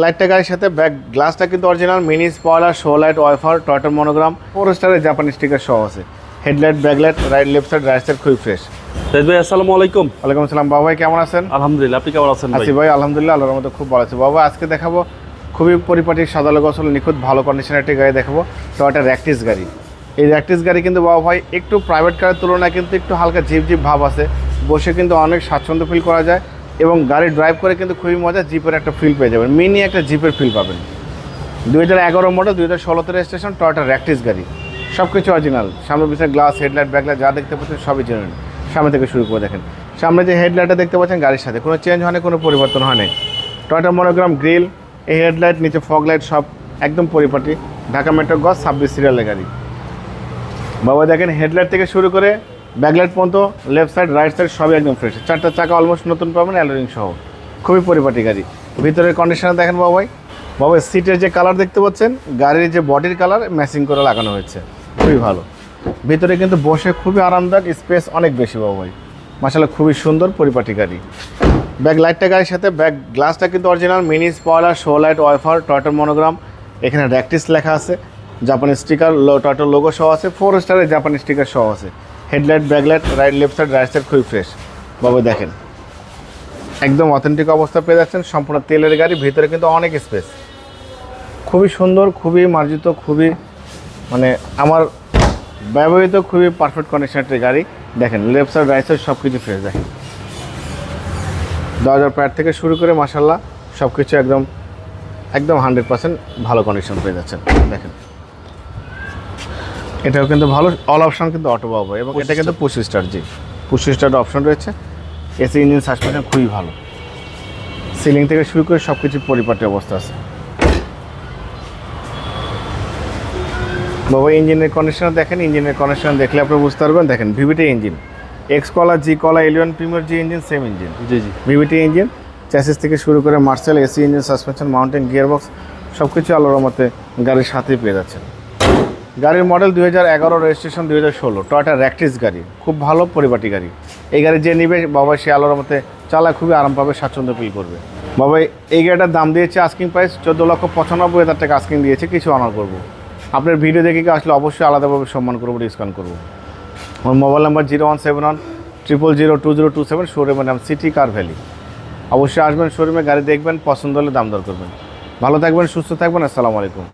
লাইটটা গাড়ির সাথে ব্যাক গ্লাসটা কিন্তু original, mini spoiler, show light, wiper, Toyota monogram, 4 স্টারের জাপানি স্টিকার সহ আছে। Headlight, backlight, left side, right side খুবই ফ্রেশ। সাইদ ভাই আসসালামু আলাইকুম। ওয়ালাইকুম আসসালাম। বাবা ভাই কেমন আছেন? আলহামদুলিল্লাহ, আপনি কেমন আছেন? আছি ভাই আলহামদুলিল্লাহ, আল্লাহর মধ্যে খুব ভালো আছে। বাবা আজকে দেখাবো খুবই পরিপাটি সাদালো গোছল নিখুঁত ভালো কন্ডিশনের একটি গাড়ি দেখাবো, টয়টা র্যাকটিস গাড়ি। এই র্যাকটিস গাড়ি কিন্তু বাবা ভাই একটু প্রাইভেট কারের তুলনায় কিন্তু একটু হালকা জিপ ভাব আছে, বসে কিন্তু অনেক স্বাচ্ছন্দ্য ফিল করা যায় এবং গাড়ি ড্রাইভ করে কিন্তু খুবই মজা, জিপের একটা ফিল পেয়ে যাবেন, মিনি একটা জিপের ফিল পাবেন। 2011 মডেল, 2016 রেজিস্ট্রেশন, টয়টা র্যাকটিস গাড়ি। সব কিছু অরিজিনাল, সামনে পিছনে গ্লাস, হেডলাইট, ব্যাকলাইট যা দেখতে পাচ্ছেন সবই জেনুইন। সামনে থেকে শুরু করে দেখেন, সামনে যে হেডলাইটটা দেখতে পাচ্ছেন গাড়ির সাথে কোনো চেঞ্জ হয়নি, কোনো পরিবর্তন হয়নি। টয়টা মনোগ্রাম গ্রিল, এই হেডলাইট, নিচে ফগ লাইট সব একদম পরিপাটি। ঢাকা মেট্রো গজ 26 সিরিয়ালের গাড়ি। বাবা দেখেন হেডলাইট থেকে শুরু করে ব্যাকলাইট পর্যন্ত, লেফট সাইড রাইট সাইড সবই একদম ফ্রেশ। 4টা চাকা অলমোস্ট নতুন পাবেন, অ্যালোরিং সহ, খুবই পরিপাটি গাড়ি। ভিতরের কন্ডিশনে দেখেন বাবাই, বাবা সিটের যে কালার দেখতে পাচ্ছেন, গাড়ির যে বডির কালার ম্যাচিং করে লাগানো হয়েছে, খুবই ভালো। ভিতরে কিন্তু বসে খুবই আরামদায়ক, স্পেস অনেক বেশি বাবাই, মাশাআল্লাহ খুবই সুন্দর পরিপাটি গাড়ি। ব্যাক লাইটটা গাড়ির সাথে ব্যাক গ্লাসটা কিন্তু original, mini spoiler, show light, wiper, Toyota monogram, এখানে র্যাকটিস লেখা আছে, জাপানি স্টিকার, টয়টা লোগো সহ আছে, 4 স্টারের জাপানি স্টিকার সহ আছে। Headlight, backlight, left side right side খুবই ফ্রেশ। বাবা দেখেন একদম অথেন্টিক অবস্থা পেয়ে যাচ্ছেন, সম্পূর্ণ তেলের গাড়ি, ভিতরে কিন্তু অনেক স্পেস, খুবই সুন্দর, খুবই মার্জিত, খুবই মানে আমার ব্যবহৃত খুবই পারফেক্ট কন্ডিশনের গাড়ি। দেখেন লেফট সাইড রাইট সাইড সব কিছু ফ্রেশ। দেখেন দরজার প্যাড থেকে শুরু করে মাশাআল্লাহ সব কিছু একদম 100% ভালো কন্ডিশন পেয়ে যাচ্ছেন। দেখেন এটাও কিন্তু ভালো, অল অপশন কিন্তু অটো পাবো এবং এটা কিন্তু পুশ স্টার্ট, জি পুশ স্টার্ট অপশন রয়েছে। এসি ইঞ্জিন সাসপেনশন খুবই ভালো, সিলিং থেকে শুরু করে সব কিছু পরিপাটি অবস্থা আছে। বাবা ইঞ্জিনের কন্ডিশন দেখেন, ইঞ্জিনের কন্ডিশন দেখলে আপনি বুঝতে পারবেন। দেখেন ভিভিটি ইঞ্জিন, এক্স কলা, জি কলা, Allion premier G engine, same engine, জি জি ভিভিটি ইঞ্জিন। চ্যাসিস থেকে শুরু করে Marcel, AC engine, suspension, mountain, gearbox সব কিছু আল্লাহর মতে গাড়ির সাথেই পেয়ে যাচ্ছেন। গাড়ির মডেল 2011, রেজিস্ট্রেশন 2016, টয়টা র্যাকটিস গাড়ি, খুব ভালো পরিপাটি গাড়ি। এই গাড়ি যে নিবে বাবা সে আল্লাহর মতে চালায় খুবই আরাম পাবে, স্বাচ্ছন্দ্য ফিল করবে। বাবা এই গাড়িটার দাম দিয়েছে আস্কিং প্রাইস 14,95,000 টাকা আস্কিং দিয়েছে, কিছু অনার করবো। আপনার ভিডিও দেখে আসলে অবশ্যই আলাদাভাবে সম্মান করবো, ডিসকাউন্ট করবো। আমার মোবাইল নাম্বার 0171002027, শোরুমের নাম সিটি কার ভ্যালি। অবশ্যই আসবেন শোরুমে, গাড়ি দেখবেন, পছন্দ হলে দাম দর করবেন। ভালো থাকবেন, সুস্থ থাকবেন, আসসালামু আলাইকুম।